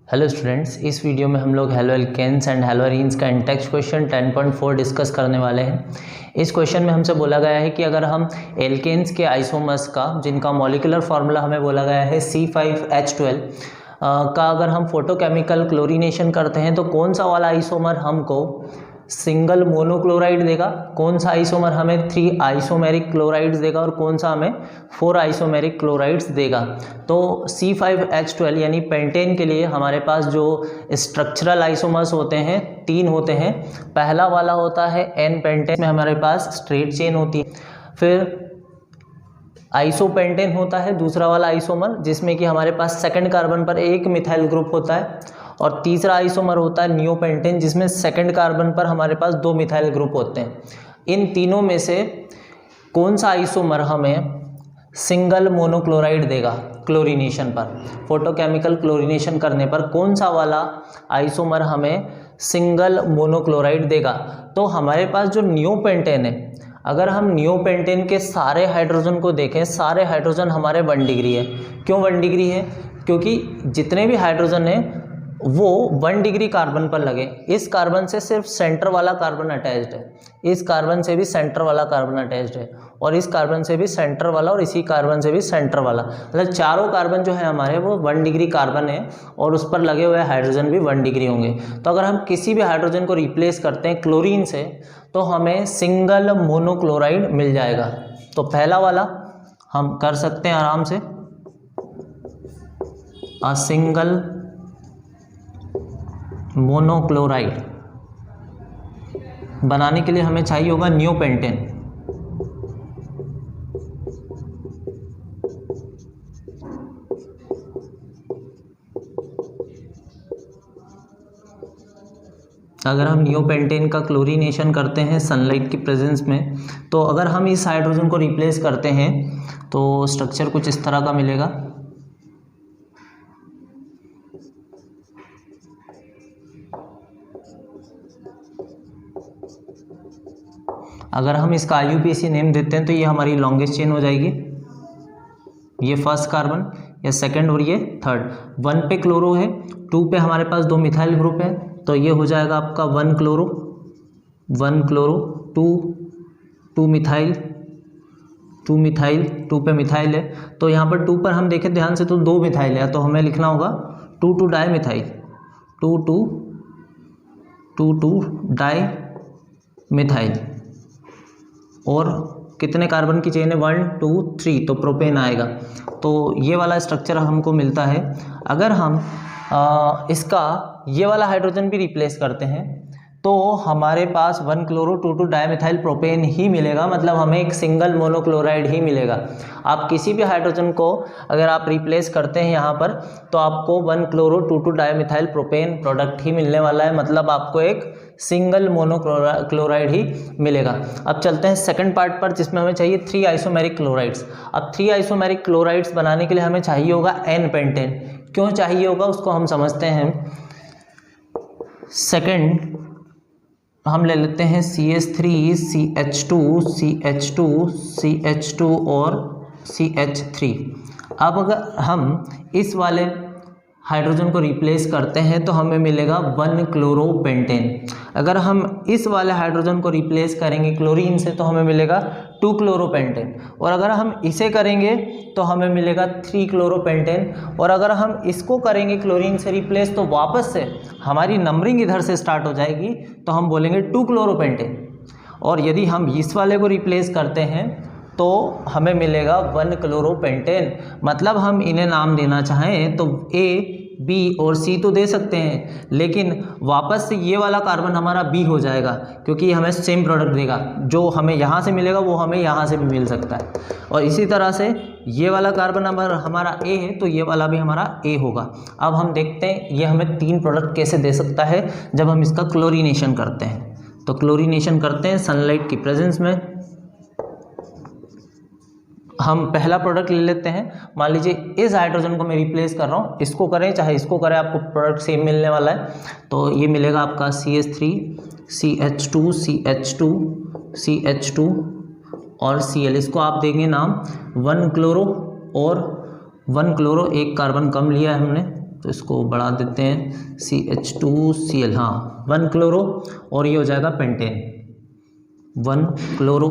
Hello students, इस video में हम लोग haloalkanes and haloarenes का इंटेक्स्ट क्वेश्चन 10.4 डिस्कस करने वाले हैं। इस क्वेश्चन में हमसे बोला गया है कि अगर हम एल्केन्स के आइसोमर्स का, जिनका मॉलिक्यूलर फार्मूला हमें बोला गया है C5H12 का, अगर हम फोटोकेमिकल क्लोरीनेशन करते हैं तो कौन सा वाला आइसोमर हमको सिंगल मोनोक्लोराइड देगा, कौन सा आइसोमर हमें 3 आइसोमेरिक क्लोराइड्स देगा और कौन सा हमें 4 आइसोमेरिक क्लोराइड्स देगा। तो C5H12 यानी पेंटेन के लिए हमारे पास जो स्ट्रक्चरल आइसोमर्स होते हैं 3 होते हैं। पहला वाला होता है N पेंटेन में हमारे पास स्ट्रेट चेन होती है। फिर आइसोपेंटेन होता है दूसरा वाला आइसोमर, जिसमें कि हमारे पास सेकंड कार्बन पर एक मिथाइल ग्रुप होता है। और तीसरा आइसोमर होता है नियोपेंटेन, जिसमें सेकंड कार्बन पर हमारे पास 2 मिथाइल ग्रुप होते हैं। इन तीनों में से कौन सा आइसोमर हमें सिंगल मोनोक्लोराइड देगा क्लोरीनेशन पर, फोटोकेमिकल क्लोरीनेशन करने पर कौन सा वाला आइसोमर हमें सिंगल मोनोक्लोराइड देगा। तो हमारे पास जो नियोपेंटेन है, अगर हम नियोपेंटेन के सारे हाइड्रोजन को देखें, सारे हाइड्रोजन हमारे 1 डिग्री है। क्यों 1 डिग्री है? क्योंकि जितने भी हाइड्रोजन है वो 1 डिग्री कार्बन पर लगे। इस कार्बन से सिर्फ सेंटर वाला कार्बन अटैच्ड है, इस कार्बन से भी सेंटर वाला कार्बन अटैच्ड है, और इस कार्बन से भी सेंटर वाला, और इसी कार्बन से भी सेंटर वाला, मतलब चारों कार्बन जो है हमारे वो 1 डिग्री कार्बन है, और उस पर लगे हुए हाइड्रोजन भी 1 डिग्री होंगे। तो अगर हम किसी भी हाइड्रोजन को रिप्लेस करते हैं क्लोरीन से तो हमें सिंगल मोनोक्लोराइड मिल जाएगा। तो पहला वाला हम कर सकते हैं आराम से, अ सिंगल मोनोक्लोराइड बनाने के लिए हमें चाहिए होगा नियोपेंटेन। अगर हम नियोपेंटेन का क्लोरीनेशन करते हैं सनलाइट की प्रेजेंस में, तो अगर हम इस हाइड्रोजन को रिप्लेस करते हैं तो स्ट्रक्चर कुछ इस तरह का मिलेगा। अगर हम इसका IUPAC नेम देते हैं तो ये हमारी लॉन्गेस्ट चेन हो जाएगी। ये फर्स्ट कार्बन, ये सेकंड और ये थर्ड। 1 पे क्लोरो है, 2 पे हमारे पास 2 मिथाइल ग्रुप है, तो ये हो जाएगा आपका 1 क्लोरो 2 मिथाइल 2 पे मिथाइल है। तो यहाँ पर 2 पर हम देखें ध्यान से तो 2 मिथाइल है, तो हमें लिखना होगा 2 डाई मिथाइल 2 डाई मिथाइल। और कितने कार्बन की चेन है? 1 2 3, तो प्रोपेन आएगा। तो ये वाला स्ट्रक्चर हमको मिलता है। अगर हम इसका ये वाला हाइड्रोजन भी रिप्लेस करते हैं तो हमारे पास 1 क्लोरो 2 डाईमिथाइल प्रोपेन ही मिलेगा, मतलब हमें एक सिंगल मोनोक्लोराइड ही मिलेगा। आप किसी भी हाइड्रोजन को अगर आप रिप्लेस करते हैं यहाँ पर तो आपको 1 क्लोरो 2 डाईमिथाइल प्रोपेन प्रोडक्ट ही मिलने वाला है, मतलब आपको एक सिंगल मोनोक्लोराइड ही मिलेगा। अब चलते हैं सेकंड पार्ट पर, जिसमें हमें चाहिए 3 आइसोमेरिक क्लोराइड्स। अब 3 आइसोमेरिक क्लोराइड्स बनाने के लिए हमें चाहिए होगा N पेंटेन। क्यों चाहिए होगा उसको हम समझते हैं। सेकंड हम ले लेते हैं CH3 CH2 और CH3। अब अगर हम इस वाले हाइड्रोजन को रिप्लेस करते हैं तो हमें मिलेगा 1 क्लोरोपेंटेन। अगर हम इस वाले हाइड्रोजन को रिप्लेस करेंगे क्लोरीन से तो हमें मिलेगा 2 क्लोरोपेंटेन। और अगर हम इसे करेंगे तो हमें मिलेगा 3 क्लोरोपेंटेन। और अगर हम इसको करेंगे क्लोरीन से रिप्लेस तो वापस से हमारी नंबरिंग इधर से स्टार्ट हो जाएगी, तो हम बोलेंगे 2 क्लोरोपेंटेन। और यदि हम इस वाले को रिप्लेस करते हैं तो हमें मिलेगा 1 क्लोरोपेंटेन। मतलब हम इन्हें नाम देना चाहें तो A, B और C तो दे सकते हैं, लेकिन वापस से ये वाला कार्बन हमारा B हो जाएगा, क्योंकि हमें सेम प्रोडक्ट देगा। जो हमें यहाँ से मिलेगा वो हमें यहाँ से भी मिल सकता है। और इसी तरह से ये वाला कार्बन अगर हमारा A है तो ये वाला भी हमारा A होगा। अब हम देखते हैं ये हमें 3 प्रोडक्ट कैसे दे सकता है जब हम इसका क्लोरीनेशन करते हैं। तो क्लोरीनेशन करते हैं सनलाइट की प्रेजेंस में। हम पहला प्रोडक्ट ले लेते हैं। मान लीजिए इस हाइड्रोजन को मैं रिप्लेस कर रहा हूँ, इसको करें चाहे इसको करें, आपको प्रोडक्ट सेम मिलने वाला है। तो ये मिलेगा आपका CH3 CH2 और Cl। इसको आप देंगे नाम 1 क्लोरो और 1 क्लोरो, एक कार्बन कम लिया है हमने, तो इसको बढ़ा देते हैं, CH2Cl, हाँ 1 क्लोरो, और ये हो जाएगा पेंटेन, 1 क्लोरो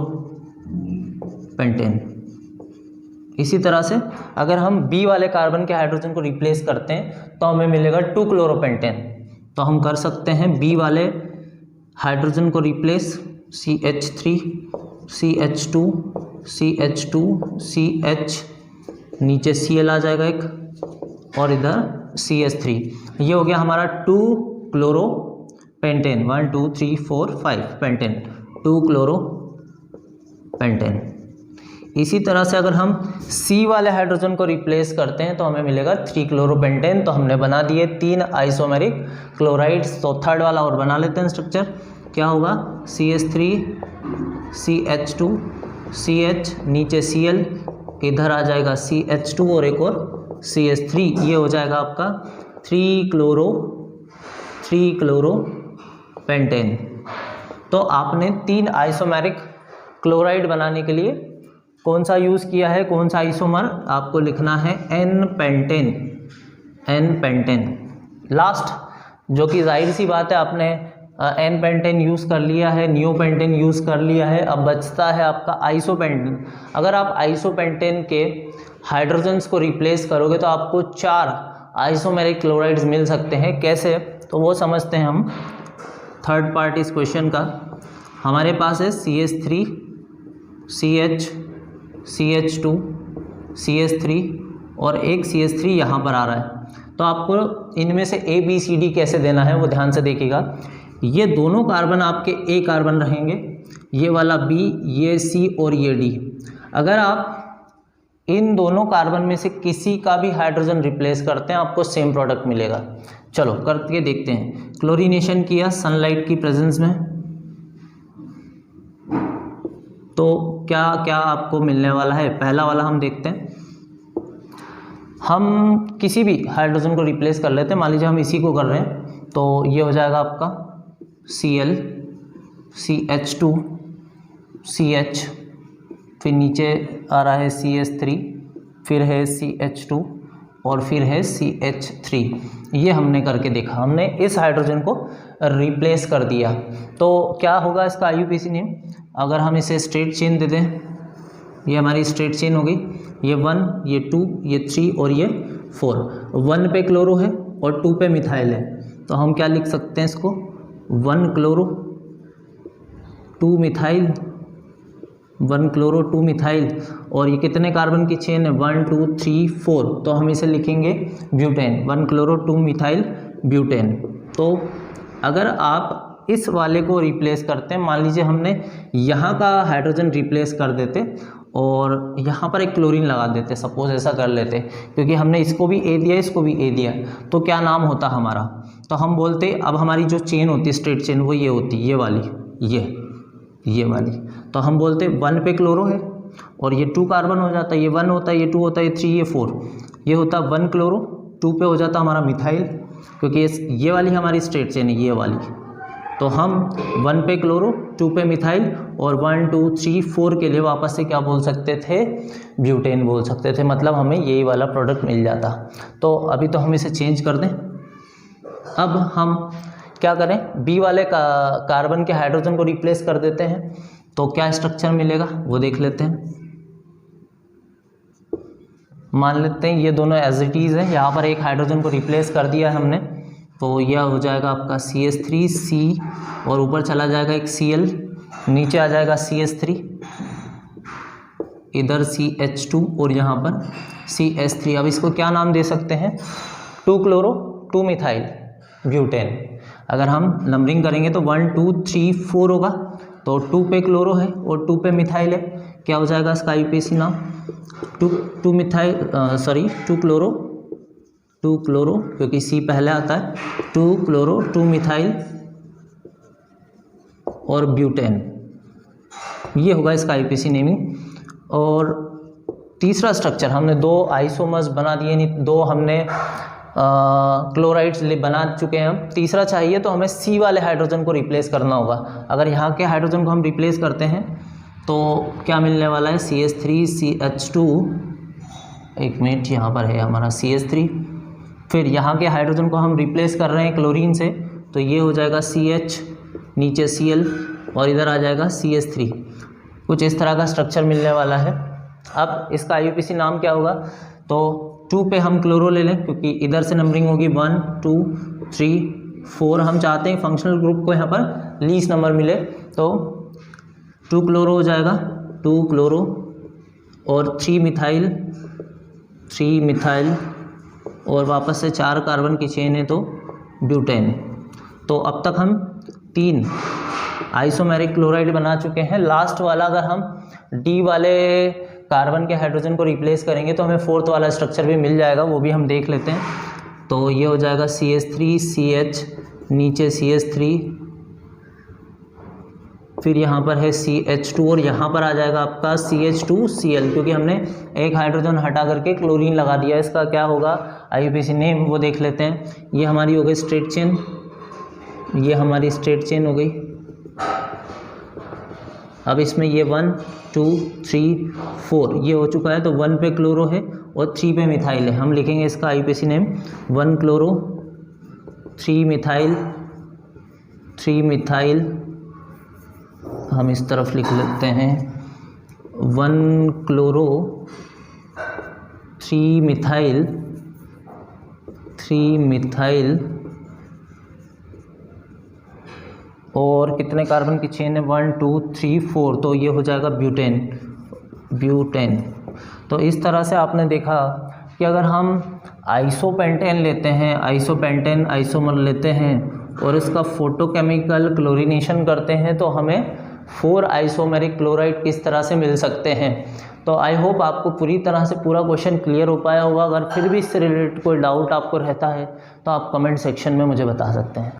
पेंटेन। इसी तरह से अगर हम B वाले कार्बन के हाइड्रोजन को रिप्लेस करते हैं तो हमें मिलेगा 2 क्लोरोपेंटेन। तो हम कर सकते हैं B वाले हाइड्रोजन को replace, CH3 CH2 CH2 CH, नीचे Cl आ जाएगा एक, और इधर CH3। ये हो गया हमारा 2 क्लोरोपेंटेन, 1 2 3 4 5 पेंटेन, 2 क्लोरोपेंटेन। इसी तरह से अगर हम C वाले हाइड्रोजन को रिप्लेस करते हैं तो हमें मिलेगा 3 क्लोरोपेंटेन। तो हमने बना दिए 3 आइसोमेरिक क्लोराइड्स। तो थर्ड वाला और बना लेते हैं स्ट्रक्चर। क्या होगा, CH3 CH2 CH, नीचे Cl, इधर आ जाएगा CH2 और एक और CH3। ये हो जाएगा आपका 3 क्लोरोपेंटेन। तो आपने 3 आइसोमेरिक क्लोराइड बनाने के लिए कौन सा यूज़ किया है, कौन सा आइसोमर, आपको लिखना है N पेंटेन। लास्ट, जो कि जाहिर सी बात है, आपने N पेंटेन यूज़ कर लिया है, नियो पेंटेन यूज़ कर लिया है। अब बचता है आपका आइसोपेंटेन। अगर आप आइसोपेंटेन के हाइड्रोजन्स को रिप्लेस करोगे तो आपको 4 आइसोमेरिक क्लोराइड्स मिल सकते हैं। कैसे, तो वो समझते हैं हम। थर्ड पार्ट इस क्वेश्चन का हमारे पास है CH3 CH CH2 CH3 और एक CH3 यहाँ पर आ रहा है। तो आपको इनमें से ABCD कैसे देना है वो ध्यान से देखिएगा। ये दोनों कार्बन आपके A कार्बन रहेंगे, ये वाला B, ये C और ये D। अगर आप इन दोनों कार्बन में से किसी का भी हाइड्रोजन रिप्लेस करते हैं आपको सेम प्रोडक्ट मिलेगा। चलो करके देखते हैं। क्लोरीनेशन किया सनलाइट की प्रेजेंस में, तो क्या क्या आपको मिलने वाला है। पहला वाला हम देखते हैं। हम किसी भी हाइड्रोजन को रिप्लेस कर लेते हैं, मान लीजिए हम इसी को कर रहे हैं, तो ये हो जाएगा आपका Cl CH2 CH, फिर नीचे आ रहा है CH3, फिर है CH2 और फिर है CH3। ये हमने करके देखा, हमने इस हाइड्रोजन को रिप्लेस कर दिया। तो क्या होगा इसका IUPAC नेम, अगर हम इसे स्ट्रेट चेन दे दें, ये हमारी स्ट्रेट चेन होगी, ये 1, ये 2, ये 3 और ये 4। 1 पे क्लोरो है और 2 पे मिथाइल है, तो हम क्या लिख सकते हैं इसको, 1 क्लोरो 2 मिथाइल, 1 क्लोरो 2 मिथाइल। और ये कितने कार्बन की चेन है, 1 2 3 4, तो हम इसे लिखेंगे ब्यूटेन, 1 क्लोरो 2 मिथाइल ब्यूटेन। तो अगर आप इस वाले को रिप्लेस करते हैं, मान लीजिए हमने यहाँ का हाइड्रोजन रिप्लेस कर देते और यहाँ पर एक क्लोरीन लगा देते, सपोज ऐसा कर लेते, क्योंकि हमने इसको भी A दिया इसको भी A दिया, तो क्या नाम होता हमारा, तो हम बोलते, अब हमारी जो चेन होती है स्ट्रेट चेन वो ये होती, ये वाली, ये वाली, तो हम बोलते 1 पे क्लोरो है और ये 2 कार्बन हो जाता है, ये 1 होता है, ये 2 होता है, ये 3, ये 4, ये होता 1 क्लोरो, 2 पे हो जाता हमारा मिथाइल, क्योंकि ये वाली हमारी स्ट्रेट चेन है, ये वाली। तो हम 1 पे क्लोरो 2 पे मिथाइल और 1 2 3 4 के लिए वापस से क्या बोल सकते थे, ब्यूटेन बोल सकते थे, मतलब हमें यही वाला प्रोडक्ट मिल जाता। तो अभी तो हम इसे चेंज कर दें। अब हम क्या करें, B वाले कार्बन के हाइड्रोजन को रिप्लेस कर देते हैं, तो क्या स्ट्रक्चर मिलेगा वो देख लेते हैं। मान लेते हैं ये दोनों एज इट इज़ है, यहाँ पर एक हाइड्रोजन को रिप्लेस कर दिया है हमने, तो यह हो जाएगा आपका CH3C और ऊपर चला जाएगा एक Cl, नीचे आ जाएगा CH3, इधर CH2 और यहाँ पर CH3। अब इसको क्या नाम दे सकते हैं, 2 क्लोरो 2 मिथाइल ब्यूटेन। अगर हम नंबरिंग करेंगे तो 1 2 3 4 होगा, तो 2 पे क्लोरो है और 2 पे मिथाइल है, क्या हो जाएगा इसका IUPAC नाम, 2 क्लोरो क्योंकि C पहले आता है, 2 क्लोरो 2 मिथाइल और ब्यूटेन, ये होगा इसका IUPAC नेमिंग। और तीसरा स्ट्रक्चर हमने 2 आइसोमर्स बना दिए, नहीं 2 हमने क्लोराइड्स बना चुके हैं। हम तीसरा चाहिए तो हमें C वाले हाइड्रोजन को रिप्लेस करना होगा। अगर यहाँ के हाइड्रोजन को हम रिप्लेस करते हैं तो क्या मिलने वाला है, CH3 CH2, एक मिनट, यहाँ पर है हमारा CH3 फिर यहाँ के हाइड्रोजन को हम रिप्लेस कर रहे हैं क्लोरीन से, तो ये हो जाएगा CH, नीचे Cl और इधर आ जाएगा CH3। कुछ इस तरह का स्ट्रक्चर मिलने वाला है। अब इसका IUPAC नाम क्या होगा, तो 2 पे हम क्लोरो ले लें क्योंकि इधर से नंबरिंग होगी 1 2 3 4। हम चाहते हैं फंक्शनल ग्रुप को यहाँ पर लीस्ट नंबर मिले, तो 2 क्लोरो हो जाएगा, 2 क्लोरो और 3 मिथाइल और वापस से 4 कार्बन की चेन है तो ब्यूटेन। तो अब तक हम 3 आइसोमेरिक क्लोराइड बना चुके हैं। लास्ट वाला अगर हम D वाले कार्बन के हाइड्रोजन को रिप्लेस करेंगे तो हमें 4th वाला स्ट्रक्चर भी मिल जाएगा, वो भी हम देख लेते हैं। तो ये हो जाएगा CH3 CH, नीचे CH3, फिर यहाँ पर है CH2 और यहाँ पर आ जाएगा आपका CH2Cl, क्योंकि हमने एक हाइड्रोजन हटा करके क्लोरीन लगा दिया। इसका क्या होगा IUPAC नेम, वो देख लेते हैं। ये हमारी हो गई स्ट्रेट चेन, ये हमारी स्ट्रेट चेन हो गई। अब इसमें ये 1 2 3 4 ये हो चुका है, तो 1 पे क्लोरो है और 3 पे मिथाइल है। हम लिखेंगे इसका IUPAC नेम 1 क्लोरो 3 मिथाइल, हम इस तरफ लिख लेते हैं 1 क्लोरो 3 मिथाइल और कितने कार्बन की चेन है 1 2 3 4, तो ये हो जाएगा ब्यूटेन। तो इस तरह से आपने देखा कि अगर हम आइसोपेंटेन लेते हैं, आइसोपेंटेन आइसोमर लेते हैं और इसका फोटोकेमिकल क्लोरीनेशन करते हैं तो हमें 4 आइसोमेरिक क्लोराइड किस तरह से मिल सकते हैं। तो आई होप आपको पूरी तरह से पूरा क्वेश्चन क्लियर हो पाया होगा। अगर फिर भी इससे रिलेटेड कोई डाउट आपको रहता है तो आप कमेंट सेक्शन में मुझे बता सकते हैं।